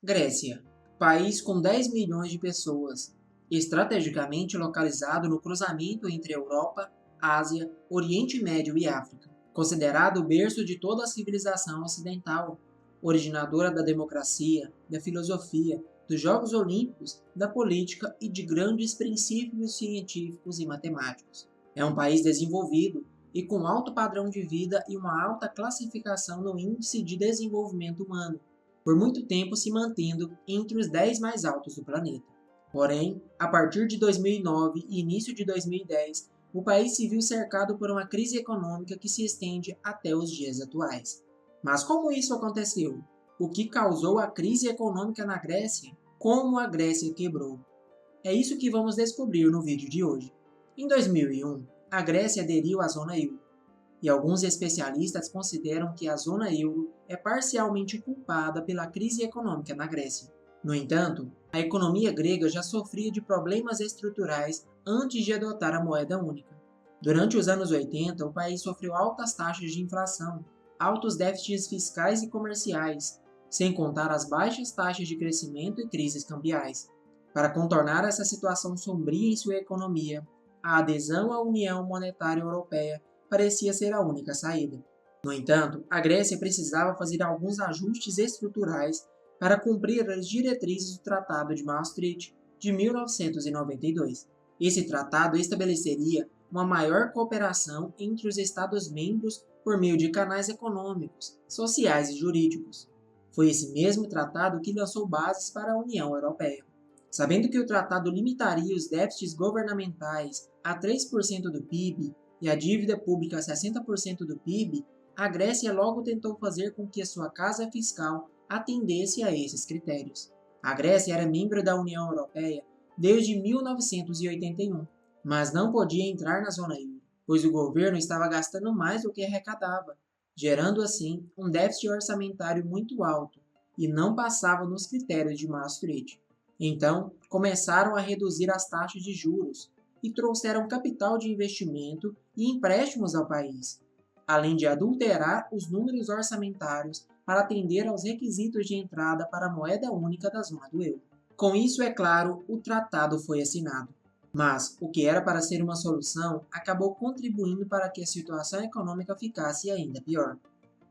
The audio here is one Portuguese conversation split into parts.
Grécia, país com 10 milhões de pessoas, estrategicamente localizado no cruzamento entre Europa, Ásia, Oriente Médio e África, considerado o berço de toda a civilização ocidental, originadora da democracia, da filosofia, dos Jogos Olímpicos, da política e de grandes princípios científicos e matemáticos. É um país desenvolvido e com alto padrão de vida e uma alta classificação no Índice de Desenvolvimento Humano, por muito tempo se mantendo entre os 10 mais altos do planeta. Porém, a partir de 2009 e início de 2010, o país se viu cercado por uma crise econômica que se estende até os dias atuais. Mas como isso aconteceu? O que causou a crise econômica na Grécia? Como a Grécia quebrou? É isso que vamos descobrir no vídeo de hoje. Em 2001, a Grécia aderiu à zona euro, e alguns especialistas consideram que a zona euro é parcialmente culpada pela crise econômica na Grécia. No entanto, a economia grega já sofria de problemas estruturais antes de adotar a moeda única. Durante os anos 80, o país sofreu altas taxas de inflação, altos déficits fiscais e comerciais, sem contar as baixas taxas de crescimento e crises cambiais. Para contornar essa situação sombria em sua economia, a adesão à União Monetária Europeia parecia ser a única saída. No entanto, a Grécia precisava fazer alguns ajustes estruturais para cumprir as diretrizes do Tratado de Maastricht de 1992. Esse tratado estabeleceria uma maior cooperação entre os Estados-membros por meio de canais econômicos, sociais e jurídicos. Foi esse mesmo tratado que lançou bases para a União Europeia. Sabendo que o tratado limitaria os déficits governamentais a 3% do PIB e a dívida pública a 60% do PIB, a Grécia logo tentou fazer com que a sua casa fiscal atendesse a esses critérios. A Grécia era membro da União Europeia desde 1981, mas não podia entrar na zona euro, pois o governo estava gastando mais do que arrecadava, gerando assim um déficit orçamentário muito alto e não passava nos critérios de Maastricht. Então, começaram a reduzir as taxas de juros e trouxeram capital de investimento e empréstimos ao país, além de adulterar os números orçamentários para atender aos requisitos de entrada para a moeda única da zona do euro. Com isso, é claro, o tratado foi assinado. Mas o que era para ser uma solução acabou contribuindo para que a situação econômica ficasse ainda pior.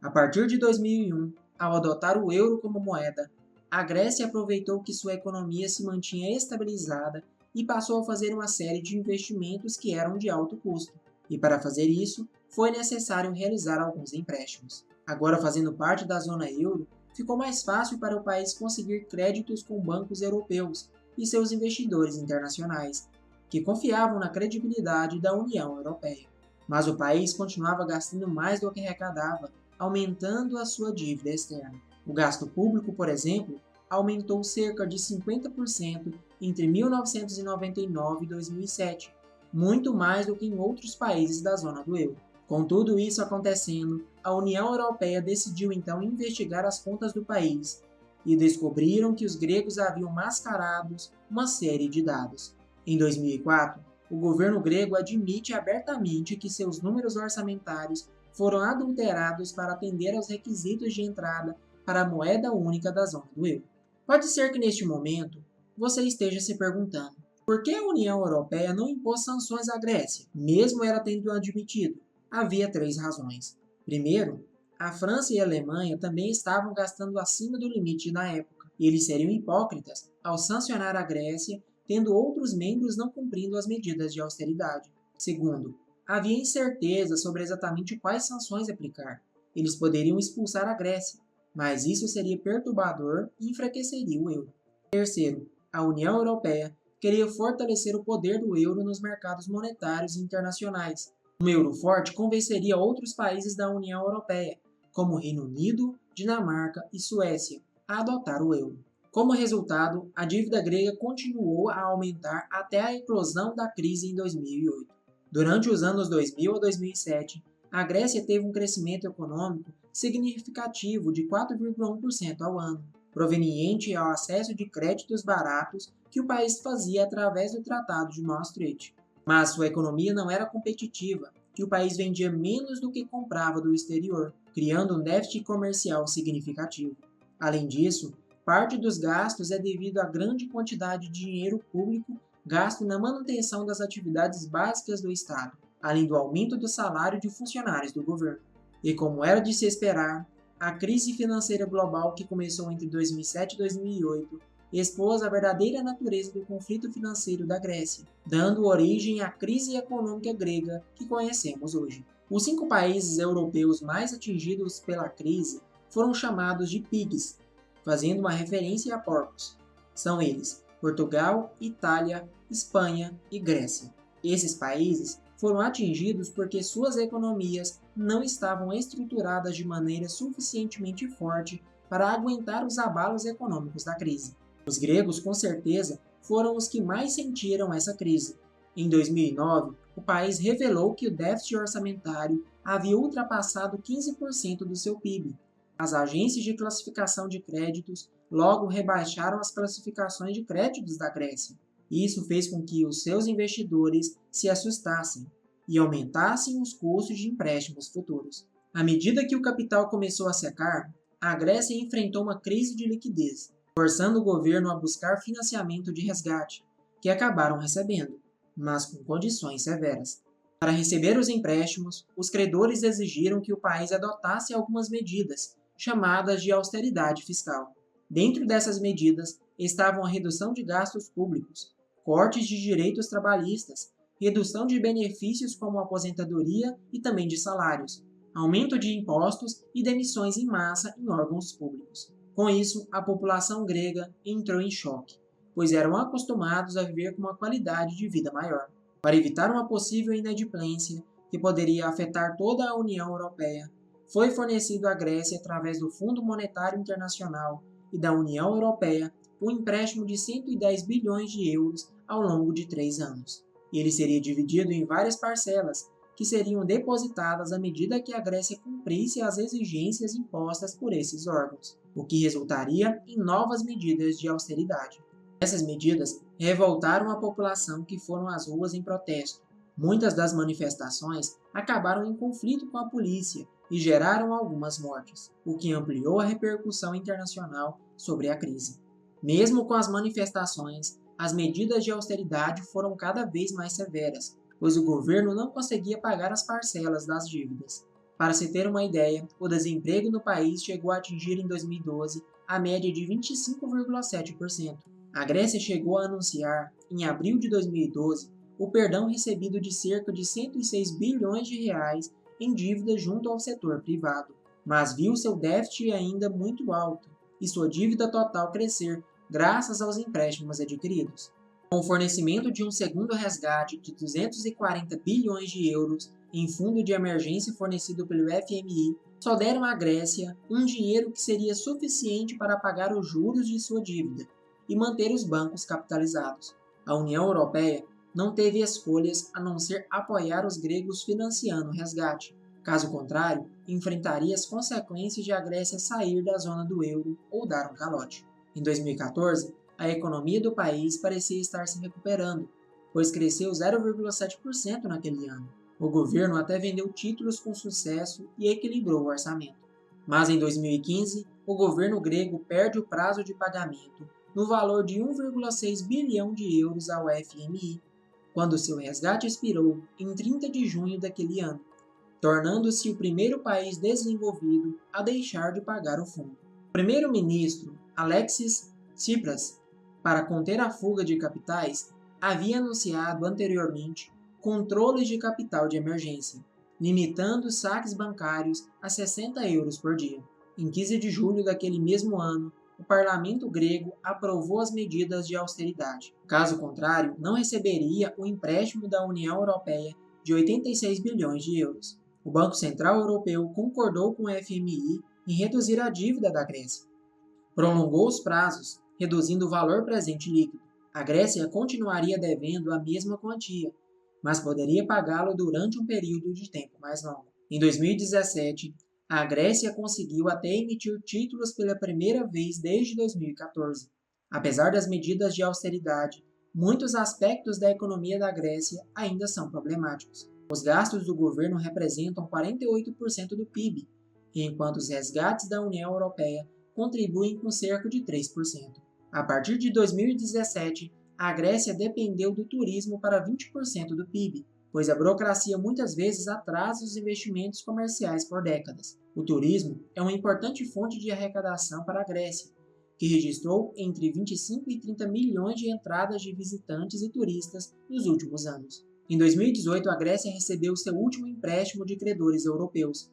A partir de 2001, ao adotar o euro como moeda, a Grécia aproveitou que sua economia se mantinha estabilizada e passou a fazer uma série de investimentos que eram de alto custo. E para fazer isso, foi necessário realizar alguns empréstimos. Agora, fazendo parte da zona euro, ficou mais fácil para o país conseguir créditos com bancos europeus e seus investidores internacionais, que confiavam na credibilidade da União Europeia. Mas o país continuava gastando mais do que arrecadava, aumentando a sua dívida externa. O gasto público, por exemplo, aumentou cerca de 50% entre 1999 e 2007, muito mais do que em outros países da zona do euro. Com tudo isso acontecendo, a União Europeia decidiu então investigar as contas do país e descobriram que os gregos haviam mascarado uma série de dados. Em 2004, o governo grego admite abertamente que seus números orçamentários foram adulterados para atender aos requisitos de entrada para a moeda única da zona do euro. Pode ser que neste momento você esteja se perguntando: por que a União Europeia não impôs sanções à Grécia, mesmo ela tendo admitido? Havia 3 razões. Primeiro, a França e a Alemanha também estavam gastando acima do limite na época, e eles seriam hipócritas ao sancionar a Grécia, tendo outros membros não cumprindo as medidas de austeridade. Segundo, havia incerteza sobre exatamente quais sanções aplicar. Eles poderiam expulsar a Grécia, mas isso seria perturbador e enfraqueceria o euro. Terceiro, a União Europeia queria fortalecer o poder do euro nos mercados monetários internacionais. Um euro forte convenceria outros países da União Europeia, como Reino Unido, Dinamarca e Suécia, a adotar o euro. Como resultado, a dívida grega continuou a aumentar até a eclosão da crise em 2008. Durante os anos 2000 a 2007, a Grécia teve um crescimento econômico significativo de 4,1% ao ano, proveniente ao acesso de créditos baratos que o país fazia através do Tratado de Maastricht. Mas sua economia não era competitiva, que o país vendia menos do que comprava do exterior, criando um déficit comercial significativo. Além disso, parte dos gastos é devido à grande quantidade de dinheiro público gasto na manutenção das atividades básicas do Estado, além do aumento do salário de funcionários do governo. E como era de se esperar, a crise financeira global que começou entre 2007 e 2008 expôs a verdadeira natureza do conflito financeiro da Grécia, dando origem à crise econômica grega que conhecemos hoje. Os 5 países europeus mais atingidos pela crise foram chamados de PIGs, fazendo uma referência a porcos. São eles Portugal, Itália, Espanha e Grécia. Esses países foram atingidos porque suas economias não estavam estruturadas de maneira suficientemente forte para aguentar os abalos econômicos da crise. Os gregos, com certeza, foram os que mais sentiram essa crise. Em 2009, o país revelou que o déficit orçamentário havia ultrapassado 15% do seu PIB. As agências de classificação de créditos logo rebaixaram as classificações de créditos da Grécia. Isso fez com que os seus investidores se assustassem e aumentassem os custos de empréstimos futuros. À medida que o capital começou a secar, a Grécia enfrentou uma crise de liquidez, forçando o governo a buscar financiamento de resgate, que acabaram recebendo, mas com condições severas. Para receber os empréstimos, os credores exigiram que o país adotasse algumas medidas, chamadas de austeridade fiscal. Dentro dessas medidas estavam a redução de gastos públicos, cortes de direitos trabalhistas, redução de benefícios como aposentadoria e também de salários, aumento de impostos e demissões em massa em órgãos públicos. Com isso, a população grega entrou em choque, pois eram acostumados a viver com uma qualidade de vida maior. Para evitar uma possível inadimplência, que poderia afetar toda a União Europeia, foi fornecido à Grécia, através do Fundo Monetário Internacional e da União Europeia, um empréstimo de 110 bilhões de euros ao longo de 3 anos. Ele seria dividido em várias parcelas, que seriam depositadas à medida que a Grécia cumprisse as exigências impostas por esses órgãos, o que resultaria em novas medidas de austeridade. Essas medidas revoltaram a população, que foram às ruas em protesto. Muitas das manifestações acabaram em conflito com a polícia e geraram algumas mortes, o que ampliou a repercussão internacional sobre a crise. Mesmo com as manifestações, as medidas de austeridade foram cada vez mais severas, pois o governo não conseguia pagar as parcelas das dívidas. Para se ter uma ideia, o desemprego no país chegou a atingir em 2012 a média de 25,7%. A Grécia chegou a anunciar, em abril de 2012, o perdão recebido de cerca de 106 bilhões de reais em dívidas junto ao setor privado, mas viu seu déficit ainda muito alto e sua dívida total crescer graças aos empréstimos adquiridos. Com o fornecimento de um segundo resgate de 240 bilhões de euros em fundo de emergência fornecido pelo FMI, só deram à Grécia um dinheiro que seria suficiente para pagar os juros de sua dívida e manter os bancos capitalizados. A União Europeia não teve escolhas a não ser apoiar os gregos financiando o resgate. Caso contrário, enfrentaria as consequências de a Grécia sair da zona do euro ou dar um calote. Em 2014, a economia do país parecia estar se recuperando, pois cresceu 0,7% naquele ano. O governo até vendeu títulos com sucesso e equilibrou o orçamento. Mas em 2015, o governo grego perde o prazo de pagamento no valor de 1,6 bilhão de euros ao FMI, quando seu resgate expirou em 30 de junho daquele ano, tornando-se o primeiro país desenvolvido a deixar de pagar o fundo. O primeiro-ministro Alexis Tsipras, para conter a fuga de capitais, havia anunciado anteriormente controles de capital de emergência, limitando os saques bancários a 60 euros por dia. Em 15 de julho daquele mesmo ano, o parlamento grego aprovou as medidas de austeridade. Caso contrário, não receberia o empréstimo da União Europeia de 86 bilhões de euros. O Banco Central Europeu concordou com o FMI em reduzir a dívida da Grécia. Prolongou os prazos, reduzindo o valor presente líquido. A Grécia continuaria devendo a mesma quantia, mas poderia pagá-lo durante um período de tempo mais longo. Em 2017, a Grécia conseguiu até emitir títulos pela primeira vez desde 2014. Apesar das medidas de austeridade, muitos aspectos da economia da Grécia ainda são problemáticos. Os gastos do governo representam 48% do PIB, enquanto os resgates da União Europeia contribuem com cerca de 3%. A partir de 2017, a Grécia dependeu do turismo para 20% do PIB, pois a burocracia muitas vezes atrasa os investimentos comerciais por décadas. O turismo é uma importante fonte de arrecadação para a Grécia, que registrou entre 25 e 30 milhões de entradas de visitantes e turistas nos últimos anos. Em 2018, a Grécia recebeu seu último empréstimo de credores europeus,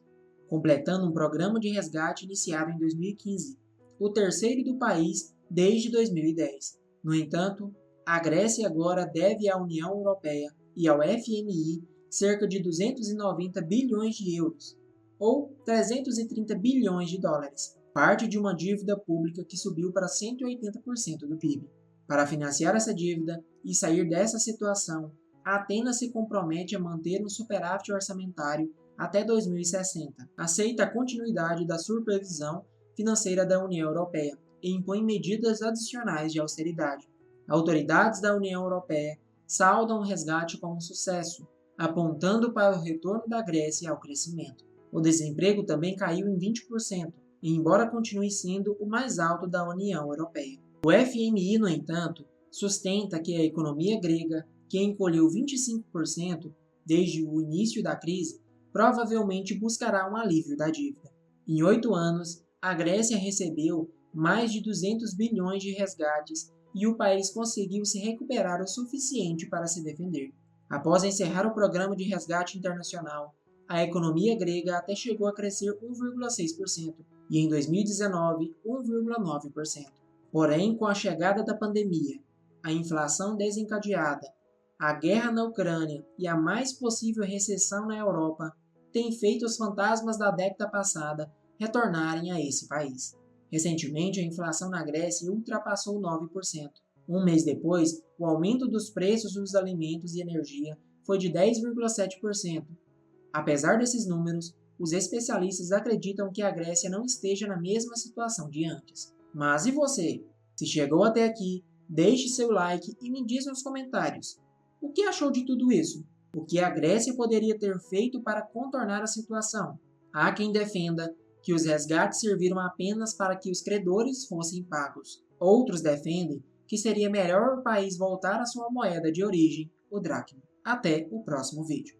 completando um programa de resgate iniciado em 2015, o terceiro do país desde 2010. No entanto, a Grécia agora deve à União Europeia e ao FMI cerca de 290 bilhões de euros, ou 330 bilhões de dólares, parte de uma dívida pública que subiu para 180% do PIB. Para financiar essa dívida e sair dessa situação, a Atenas se compromete a manter um superávit orçamentário até 2060, aceita a continuidade da supervisão financeira da União Europeia e impõe medidas adicionais de austeridade. Autoridades da União Europeia saudam o resgate como um sucesso, apontando para o retorno da Grécia ao crescimento. O desemprego também caiu em 20%, e embora continue sendo o mais alto da União Europeia. O FMI, no entanto, sustenta que a economia grega, que encolheu 25% desde o início da crise, provavelmente buscará um alívio da dívida. Em 8 anos, a Grécia recebeu mais de 200 bilhões de resgates e o país conseguiu se recuperar o suficiente para se defender. Após encerrar o programa de resgate internacional, a economia grega até chegou a crescer 1,6% e em 2019, 1,9%. Porém, com a chegada da pandemia, a inflação desencadeada, a guerra na Ucrânia e a mais possível recessão na Europa têm feito os fantasmas da década passada retornarem a esse país. Recentemente, a inflação na Grécia ultrapassou 9%. Um mês depois, o aumento dos preços dos alimentos e energia foi de 10,7%. Apesar desses números, os especialistas acreditam que a Grécia não esteja na mesma situação de antes. Mas e você? Se chegou até aqui, deixe seu like e me diz nos comentários. O que achou de tudo isso? O que a Grécia poderia ter feito para contornar a situação? Há quem defenda que os resgates serviram apenas para que os credores fossem pagos. Outros defendem que seria melhor o país voltar à sua moeda de origem, o dracma. Até o próximo vídeo.